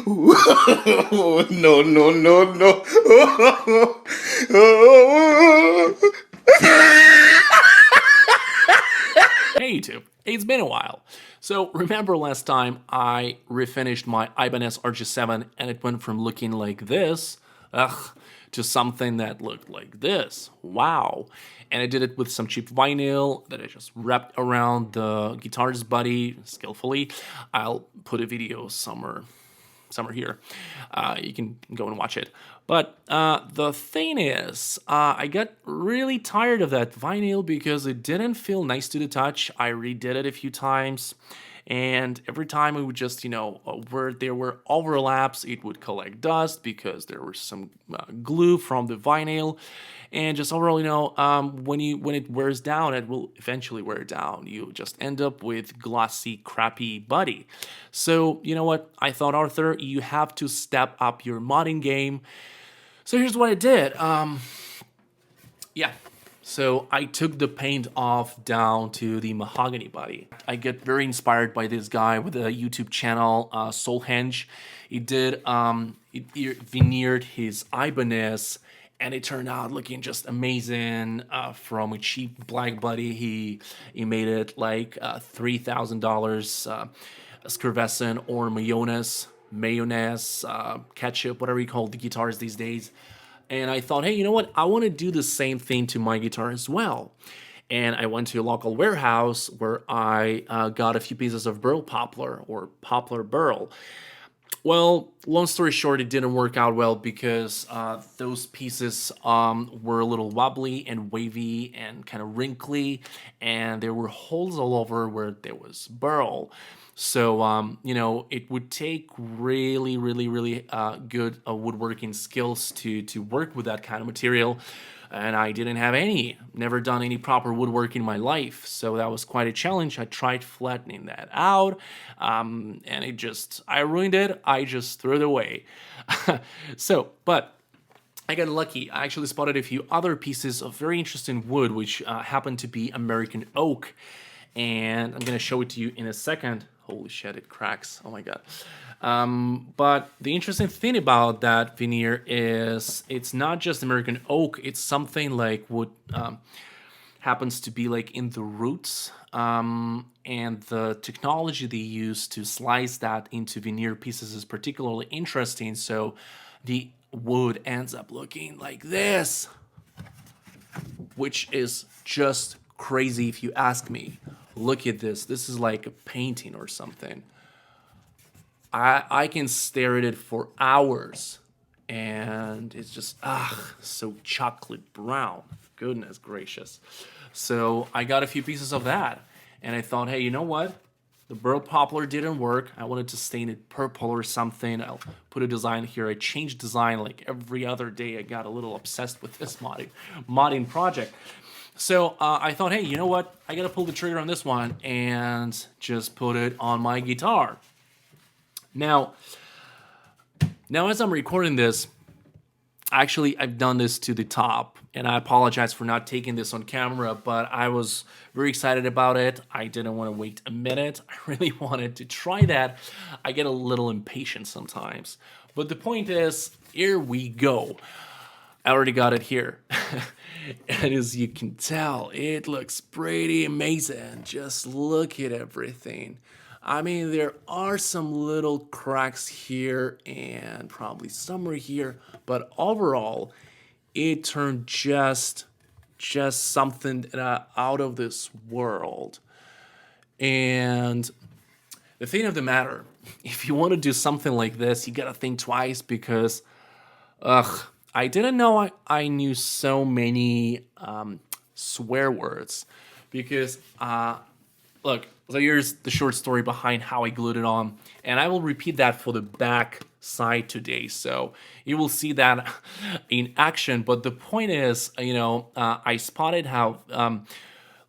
No, no, no, no. Hey YouTube, it's been a while. So remember last time I refinished my Ibanez RGMS7 and it went from looking like this, to something that looked like this. Wow. And I did it with some cheap vinyl that I just wrapped around the guitar's body skillfully. I'll put a video somewhere here. You can go and watch it. But the thing is, I got really tired of that vinyl because it didn't feel nice to the touch. I redid it a few times. And every time it would just, where there were overlaps, it would collect dust because there was some glue from the vinyl. And just overall, when it wears down, it will eventually wear down. You just end up with glossy, crappy body. So you know what? I thought, Arthur, you have to step up your modding game. So here's what I did. Yeah. So I took the paint off down to the mahogany body. I get very inspired by this guy with a YouTube channel, Soulhenge. He did, it veneered his Ibanez, and it turned out looking just amazing. From a cheap black body, he made it like $3,000 effervescent or mayonnaise, ketchup, whatever you call the guitars these days. And I thought, hey, you know what? I want to do the same thing to my guitar as well. And I went to a local warehouse where I got a few pieces of burl poplar or poplar burl. Well, long story short, it didn't work out well because those pieces were a little wobbly and wavy and kind of wrinkly, and there were holes all over where there was burl. So, it would take really, really, really good woodworking skills to work with that kind of material. And I didn't have never done any proper woodwork in my life. So that was quite a challenge. I tried flattening that out, and I ruined it. I just threw it away. But I got lucky. I actually spotted a few other pieces of very interesting wood, which happened to be American oak. And I'm going to show it to you in a second. Holy shit, it cracks. Oh my God. But the interesting thing about that veneer is it's not just American oak. It's something like what happens to be like in the roots. And the technology they use to slice that into veneer pieces is particularly interesting. So the wood ends up looking like this, which is just crazy if you ask me. Look at this. This is like a painting or something. I can stare at it for hours, and it's just so chocolate brown. Goodness gracious. So I got a few pieces of that, and I thought, hey, you know what? The burl poplar didn't work. I wanted to stain it purple or something. I'll put a design here. I changed design like every other day. I got a little obsessed with this modding project. So I thought, hey, you know what? I gotta pull the trigger on this one and just put it on my guitar. Now as I'm recording this, actually I've done this to the top, and I apologize for not taking this on camera, but I was very excited about it. I didn't want to wait a minute. I really wanted to try that. I get a little impatient sometimes. But the point is, here we go. I already got it here. And as you can tell, it looks pretty amazing. Just look at everything. I mean, there are some little cracks here and probably somewhere here, but overall, it turned just something out of this world. And the thing of the matter, if you want to do something like this, you gotta think twice because, I didn't know I knew so many swear words because, look, so here's the short story behind how I glued it on, and I will repeat that for the back side today, so you will see that in action. But the point is, I spotted how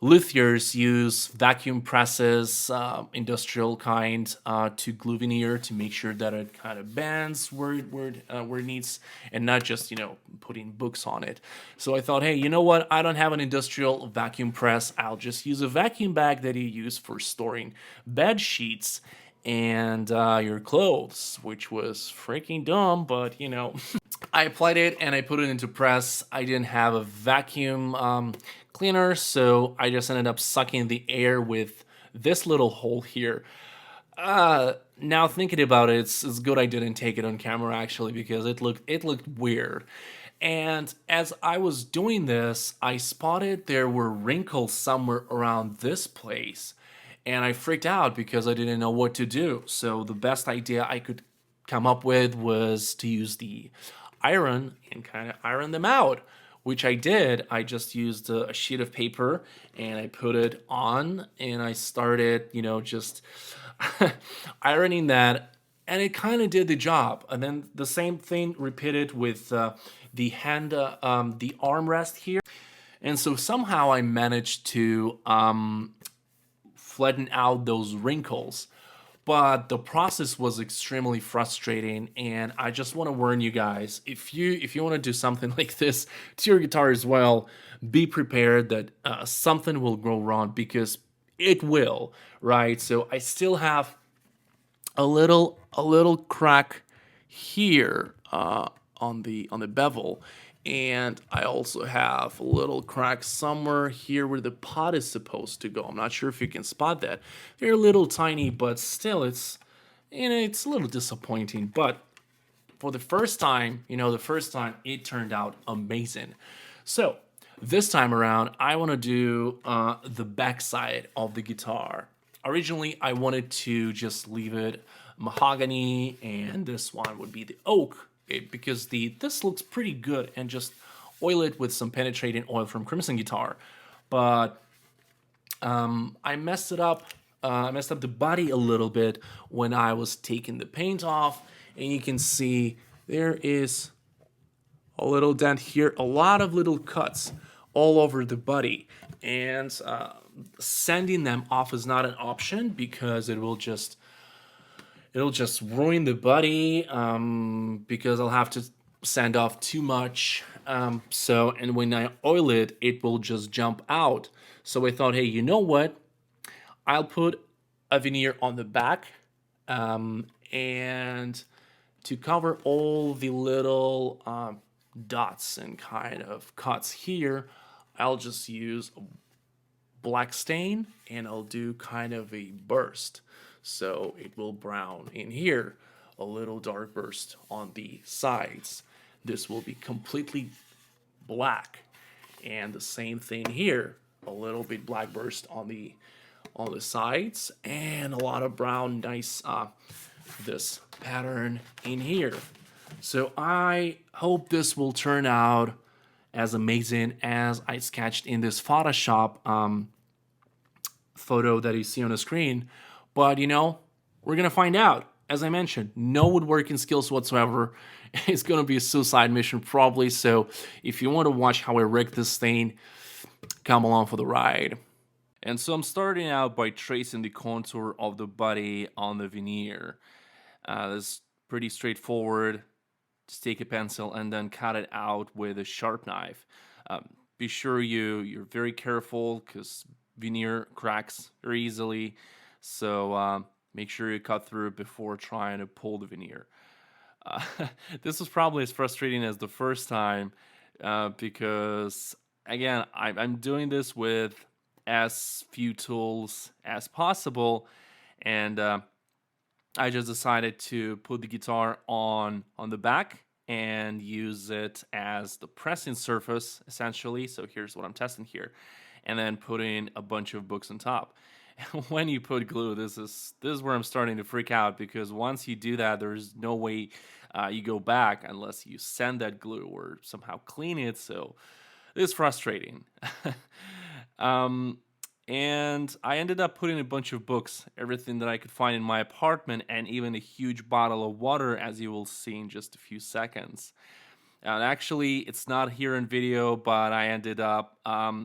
luthiers use vacuum presses, industrial kind, to glue veneer to make sure that it kind of bends where it needs, and not just putting books on it. So I thought, hey, you know what? I don't have an industrial vacuum press. I'll just use a vacuum bag that you use for storing bed sheets, and your clothes, which was freaking dumb, but you know. I applied it and I put it into press. I didn't have a vacuum cleaner, so I just ended up sucking the air with this little hole here. Now thinking about it, it's good I didn't take it on camera actually, because it looked weird. And as I was doing this, I spotted there were wrinkles somewhere around this place, and I freaked out because I didn't know what to do. So the best idea I could come up with was to use the iron and kind of iron them out, which I did. I just used a sheet of paper and I put it on and I started, just ironing that, and it kind of did the job. And then the same thing repeated with the the armrest here. And so somehow I managed to flatten out those wrinkles. But the process was extremely frustrating, and I just want to warn you guys, if you want to do something like this to your guitar as well, be prepared that something will go wrong, because it will, right? So I still have a little crack here on the bevel, and I also have a little crack somewhere here where the pot is supposed to go. I'm not sure if you can spot that. They're a little tiny, but still, it's a little disappointing. But for the first time, it turned out amazing. So this time around, I want to do the backside of the guitar. Originally, I wanted to just leave it mahogany, and this one would be the oak, because this looks pretty good, and just oil it with some penetrating oil from Crimson Guitar. But I messed it up. I messed up the body a little bit when I was taking the paint off, and you can see there is a little dent here, a lot of little cuts all over the body, and sanding them off is not an option, because it'll just ruin the body, because I'll have to sand off too much. And when I oil it, it will just jump out. So I thought, hey, you know what? I'll put a veneer on the back, and to cover all the little dots and kind of cuts here, I'll just use a black stain, and I'll do kind of a burst. So it will brown in here, a little dark burst on the sides. This will be completely black, and the same thing here, a little bit black burst on the sides, and a lot of brown, nice this pattern in here. So I hope this will turn out as amazing as I sketched in this Photoshop photo that you see on the screen. But we're gonna find out. As I mentioned, no woodworking skills whatsoever. It's gonna be a suicide mission probably. So if you want to watch how I rig this thing, come along for the ride. And so I'm starting out by tracing the contour of the body on the veneer. That's pretty straightforward. Just take a pencil and then cut it out with a sharp knife. Be sure you're very careful, because veneer cracks very easily. So make sure you cut through it before trying to pull the veneer. This was probably as frustrating as the first time, because again, I'm doing this with as few tools as possible, and I just decided to put the guitar on the back and use it as the pressing surface, essentially. So here's what I'm testing here, and then putting a bunch of books on top. When you put glue, this is where I'm starting to freak out, because once you do that, there's no way you go back unless you sand that glue or somehow clean it. So it's frustrating. And I ended up putting a bunch of books, everything that I could find in my apartment, and even a huge bottle of water, as you will see in just a few seconds. And actually, it's not here in video, but I ended up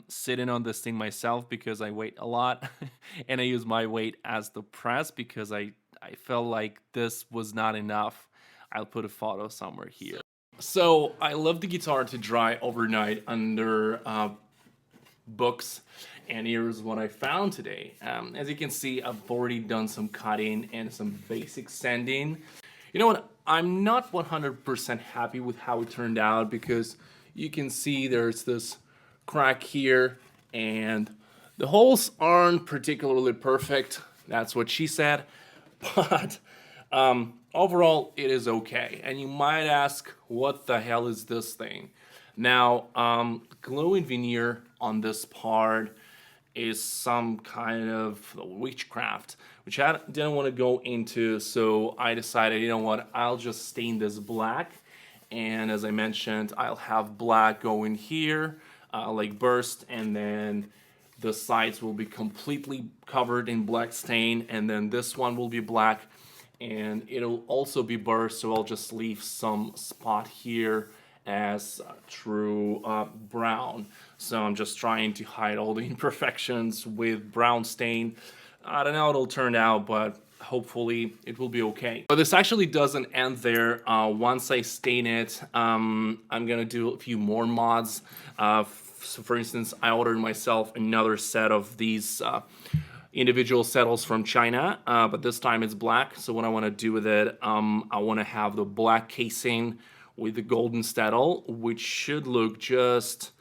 sitting on this thing myself, because I weigh a lot, and I use my weight as the press, because I felt like this was not enough. I'll put a photo somewhere here. So I left the guitar to dry overnight under books, And here's what I found today. As you can see, I've already done some cutting and some basic sanding. You know what? I'm not 100% happy with how it turned out because you can see there's this crack here and the holes aren't particularly perfect. That's what she said. But overall, it is okay. And you might ask, what the hell is this thing? Now, glowing veneer on this part is some kind of witchcraft, which I didn't want to go into, so I decided, you know what, I'll just stain this black. And as I mentioned, I'll have black going here, like burst, and then the sides will be completely covered in black stain, and then this one will be black, and it'll also be burst, so I'll just leave some spot here as true brown. So I'm just trying to hide all the imperfections with brown stain. I don't know how it'll turn out, but hopefully it will be okay. But this actually doesn't end there. Once I stain it, I'm gonna do a few more mods. So for instance, I ordered myself another set of these individual saddles from China, but this time it's black. So what I want to do with it, I want to have the black casing with the golden saddle, which should look just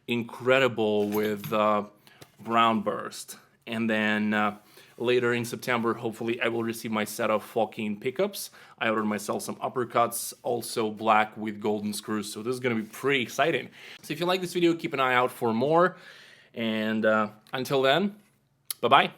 incredible with brown burst. And then later in September, hopefully I will receive my set of Falcon pickups. I ordered myself some uppercuts, also black with golden screws, so this is going to be pretty exciting. So if you like this video, keep an eye out for more, and until then, bye-bye.